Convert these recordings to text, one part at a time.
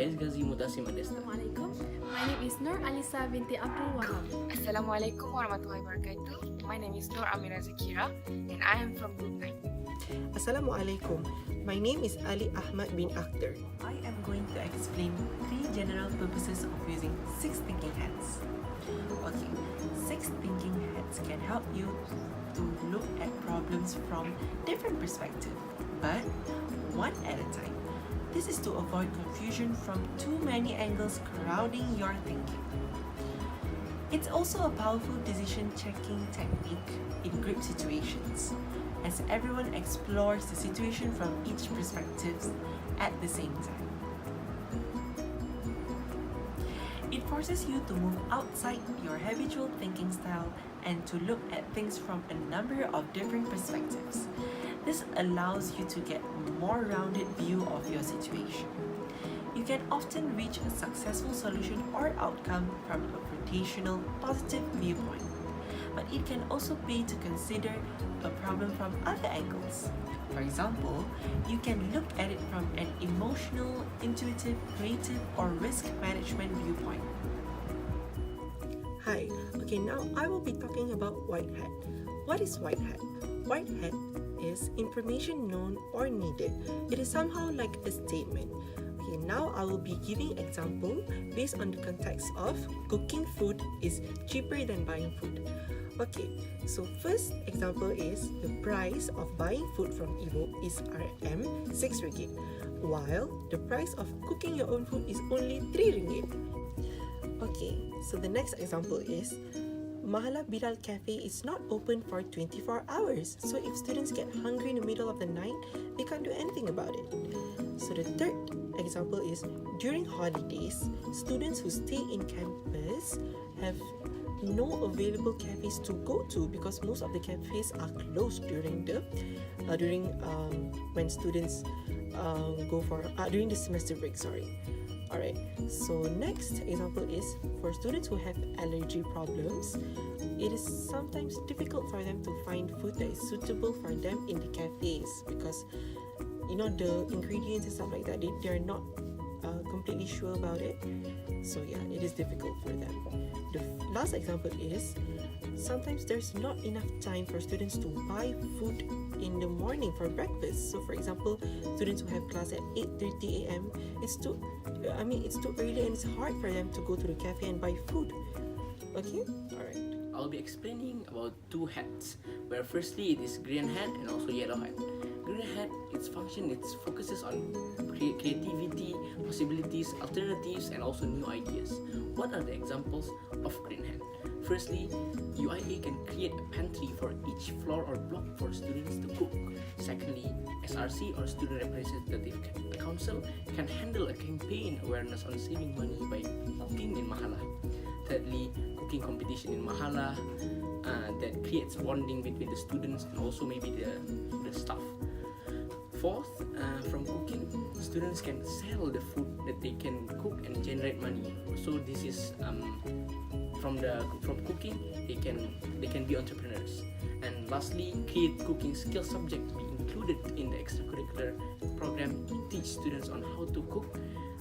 Faiz Ghazi Mutasim Adesta. Assalamualaikum. My name is Nur Alisa binti Abdul Wahab. Assalamualaikum warahmatullahi wabarakatuh. My name is Nur Amira Zakira and I am from Group 9. Assalamualaikum. My name is Ali Ahmad bin Akhtar. I am going to explain 3 general purposes of using 6 thinking hats. Okay, 6 thinking hats can help you to look at problems from different perspectives, but one at a time. This is to avoid confusion from too many angles crowding your thinking. It's also a powerful decision-checking technique in group situations, as everyone explores the situation from each perspective at the same time. It forces you to move outside your habitual thinking style and to look at things from a number of different perspectives. This allows you to get a more rounded view of your situation. You can often reach a successful solution or outcome from a rotational, positive viewpoint, but it can also pay to consider a problem from other angles. For example, you can look at it from an emotional, intuitive, creative, or risk management viewpoint. Hi, okay, now I will be talking about white hat. What is white hat? White hat is information known or needed. It is somehow like a statement. Okay, now I will be giving example based on the context of cooking food is cheaper than buying food. Okay, so first example is the price of buying food from Ivo is Rm 6 ringgit, while the price of cooking your own food is only 3 ringgit. Okay, so the next example is Mahala Bilal Cafe is not open for 24 hours, so if students get hungry in the middle of the night, they can't do anything about it. So the third example is during holidays, students who stay in campus have no available cafes to go to because most of the cafes are closed during when students go for during the semester break. Alright, so next example is for students who have allergy problems, it is sometimes difficult for them to find food that is suitable for them in the cafes because the ingredients and stuff like that, they're not completely sure about it. So yeah, it is difficult for them. The last example is sometimes there's not enough time for students to buy food in the morning for breakfast. So for example, students who have class at 8:30 a.m. it's too early and it's hard for them to go to the cafe and buy food. Okay? Alright. I'll be explaining about 2 hats, where firstly it is green hat and also yellow hat. Green hat, its function, it focuses on creativity, possibilities, alternatives, and also new ideas. What are the examples of green hat? Firstly, UIA can create a pantry for each floor or block for students to cook. Secondly, SRC or Student Representative Council can handle a campaign awareness on saving money by cooking in Mahala. Thirdly, cooking competition in Mahala that creates bonding between the students and also maybe the staff. Fourth, from cooking, students can sell the food that they can cook and generate money. So this is from cooking, they can be entrepreneurs. And lastly, create cooking skill subject to be included in the extracurricular program to teach students on how to cook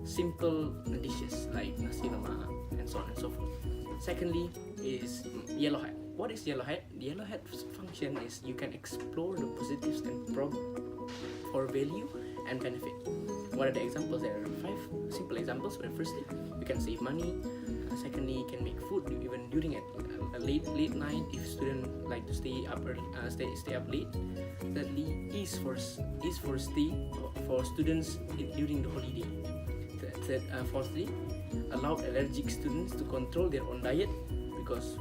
simple dishes like nasi lemak and so on and so forth. Secondly is yellow hat. What is yellow hat? The yellow hat function is you can explore the positives and for value and benefit. What are the examples? There are 5 simple examples. Where firstly, you can save money. Secondly, you can make food even during a late night if students like to stay up late. Thirdly, is for stay for students during the holiday. Fourthly, allow allergic students to control their own diet because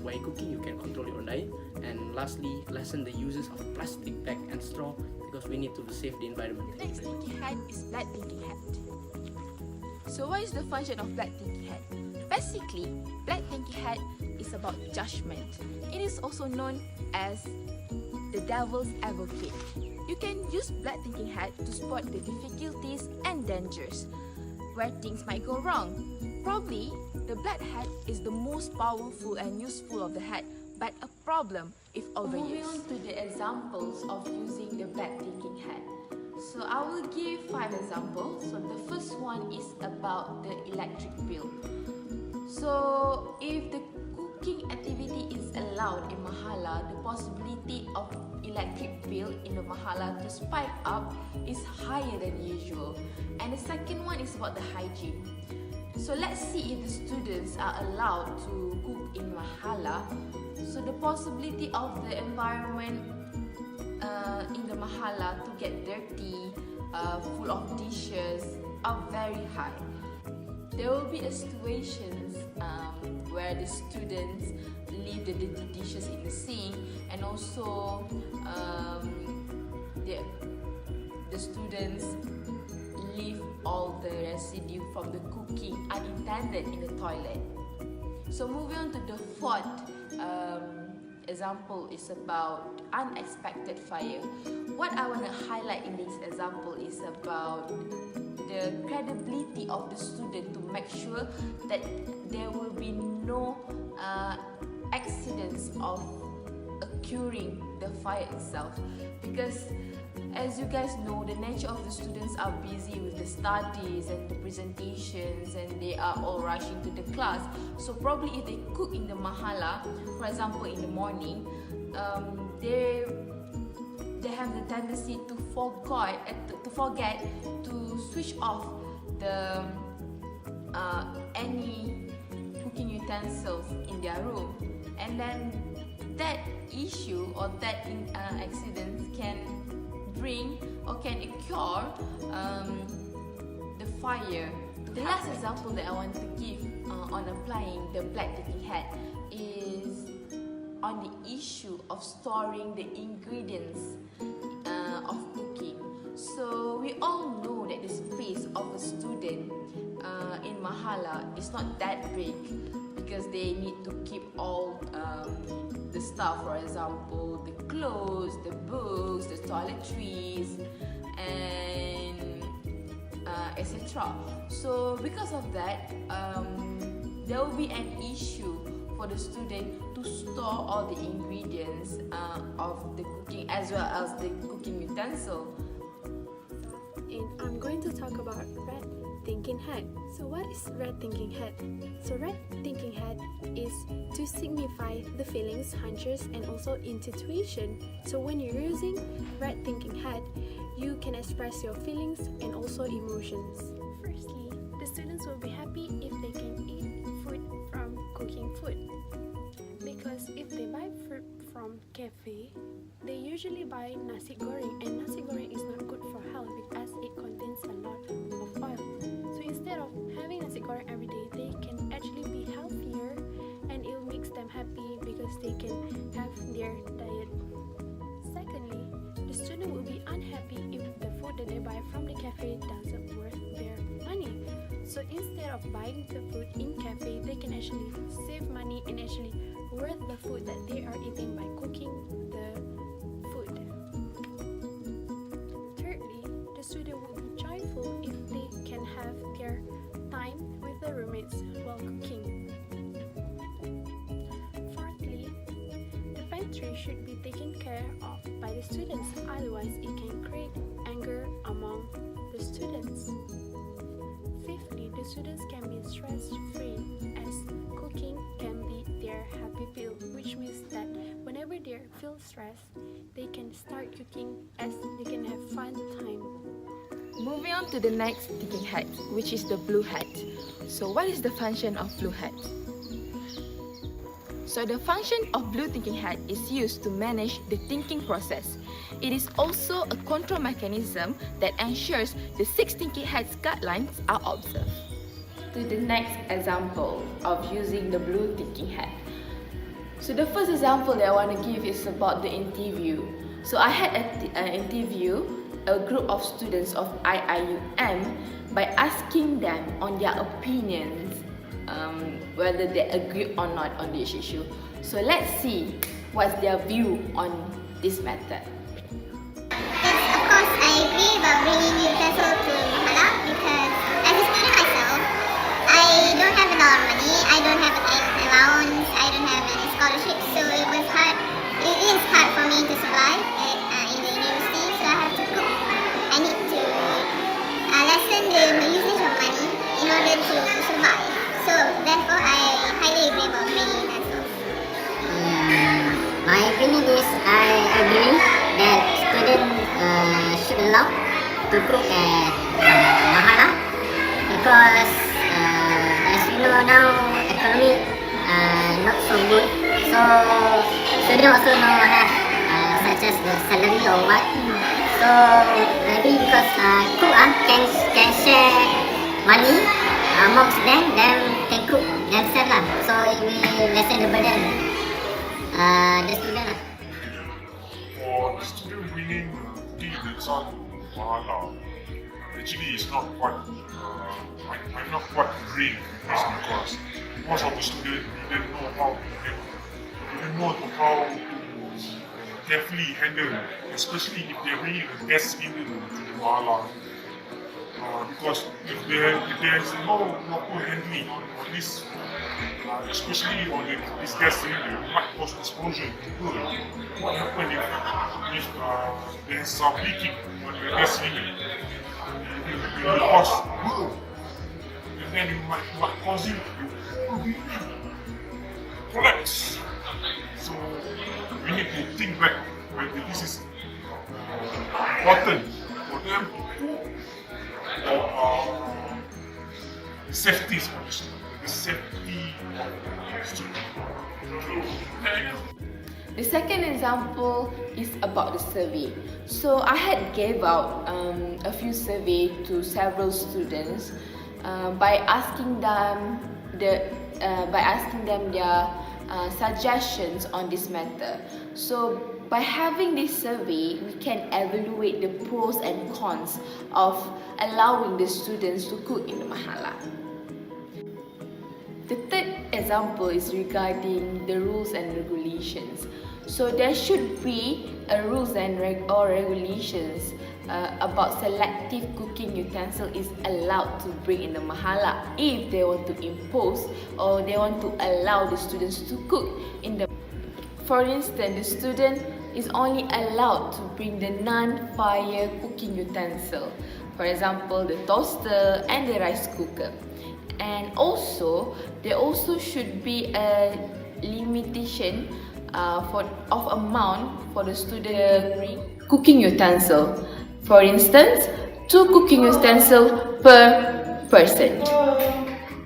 while cooking you can control your own diet. And lastly, lessen the uses of plastic bag and straw because we need to save the environment. The next thinking hat is black thinking hat. So what is the function of black thinking hat? Basically, black thinking hat is about judgment. It is also known as the devil's advocate. You can use black thinking hat to spot the difficulties and dangers where things might go wrong. Probably, the black hat is the most powerful and useful of the hat, but a problem if overused. Moving on to the examples of using the black thinking hat. So I will give 5 examples. So the first one is about the electric bill. So if the cooking activity is allowed in Mahala, the possibility of electric bill in the Mahala to spike up is higher than usual. And the second one is about the hygiene. So let's see if the students are allowed to cook in Mahala. So the possibility of the environment in the Mahala to get dirty, full of dishes, are very high. There will be situations where the students leave the dirty dishes in the sink, and also the students leave all the residue from the cooking unintended in the toilet. So moving on to the fourth example is about unexpected fire. What I want to highlight in this example is about the credibility of the student to make sure that there will be no accidents of occurring the fire itself, because as you guys know, the nature of the students are busy with the studies and the presentations, and they are all rushing to the class. So probably if they cook in the Mahala, for example in the morning, they have the tendency to forget to switch off the any cooking utensils in their room, and then that issue or that accident can bring or can occur the fire. The last example that I want to give on applying the black thinking hat is on the issue of storing the ingredients of cooking. So we all know that the space of a student in Mahala is not that big, because they need to keep all the stuff, for example, the clothes, the books, the toiletries, and etc. So because of that, there will be an issue for the student to store all the ingredients of the cooking as well as the cooking utensil. And I'm going to talk about red thinking hat. So what is red thinking hat? So red thinking hat is to signify the feelings, hunches, and also intuition. So when you're using red thinking hat, you can express your feelings and also emotions. Firstly, the students will be happy if they can eat food from cooking food. Because if they buy food from cafe, they usually buy nasi goreng, and nasi goreng is not good for health as it contains a lot of oil. So instead of having nasi goreng every day, they can actually be healthier, and it makes them happy because they can have their diet. Secondly, the student will be unhappy if the food that they buy from the cafe doesn't worth their money. So instead of buying the food in cafe, they can actually save money and actually worth the food that they are eating by cooking the food. Thirdly, the student will be joyful if they can have their time with the roommates while cooking. Fourthly, the pantry should be taken care of by the students, otherwise it can create anger among the students. Fifthly, the students can be stress-free, as cooking can be their happy pill, which means that whenever they feel stressed, they can start cooking as they can have fun time. Moving on to the next thinking hat, which is the blue hat. So what is the function of blue hat? So the function of blue thinking hat is used to manage the thinking process. It is also a control mechanism that ensures the 6 thinking hats guidelines are observed. To the next example of using the blue thinking hat. So the first example that I want to give is about the interview. So I had an interview a group of students of IIUM by asking them on their opinions, whether they agree or not on this issue. So let's see what's their view on this method. Yes, of course, I agree about bringing utensil to Mahala because as a student myself, I don't have a lot of money, I don't have any allowance, I don't have any scholarship, so it is hard for me to survive in the university, so I have to cook. I need My opinion is I believe that students should allow to cook at mahala because as you know now economy not so good, so students also know have such as the salary or what. So maybe because cook can share money amongst them, then can cook themselves lah. So it will lessen the burden the student lah. For the student bringing cooking utensils to mahala, actually it's not quite, I'm not quite agreeing with this because most of the students didn't know how to carefully handle, especially if they're bringing a guest in to the mahala. Because if there's no proper handling on this, especially on this gas cylinder, it might cause explosion. What happens if there's some leaking on the gas cylinder? It will cause and then it might cause you to collapse. So we need to think back whether this is important for them to do the safety of the student, the safety of the student. The second example is about the survey. So I had gave out a few survey to several students by asking them their suggestions on this matter. So by having this survey, we can evaluate the pros and cons of allowing the students to cook in the mahala. The third example is regarding the rules and regulations. So there should be a rules and regulations about selective cooking utensil is allowed to bring in the mahala if they want to impose or they want to allow the students to cook in the. For instance, the student is only allowed to bring the non-fire cooking utensil, for example, the toaster and the rice cooker. And also, there also should be a limitation of amount for the student bring cooking utensil. For instance, 2 cooking utensils per person.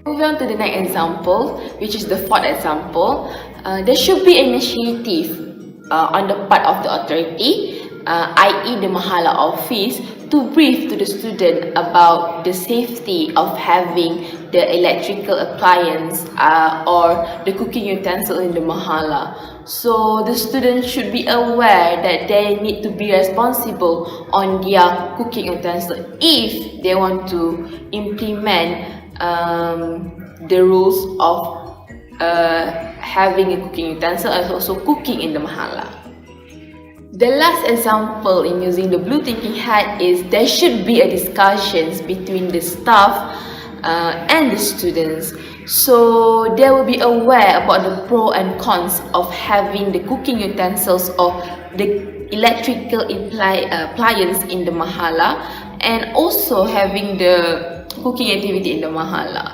Moving on to the next example, which is the fourth example, there should be initiative on the part of the authority, i.e. the mahala office, to brief to the student about the safety of having the electrical appliance or the cooking utensil in the mahala. So the students should be aware that they need to be responsible on their cooking utensil if they want to implement the rules of having a cooking utensil and also cooking in the mahala. The last example in using the blue thinking hat is there should be a discussions between the staff and the students, so they will be aware about the pros and cons of having the cooking utensils or the electrical appliance in the mahala and also having the cooking activity in the mahala.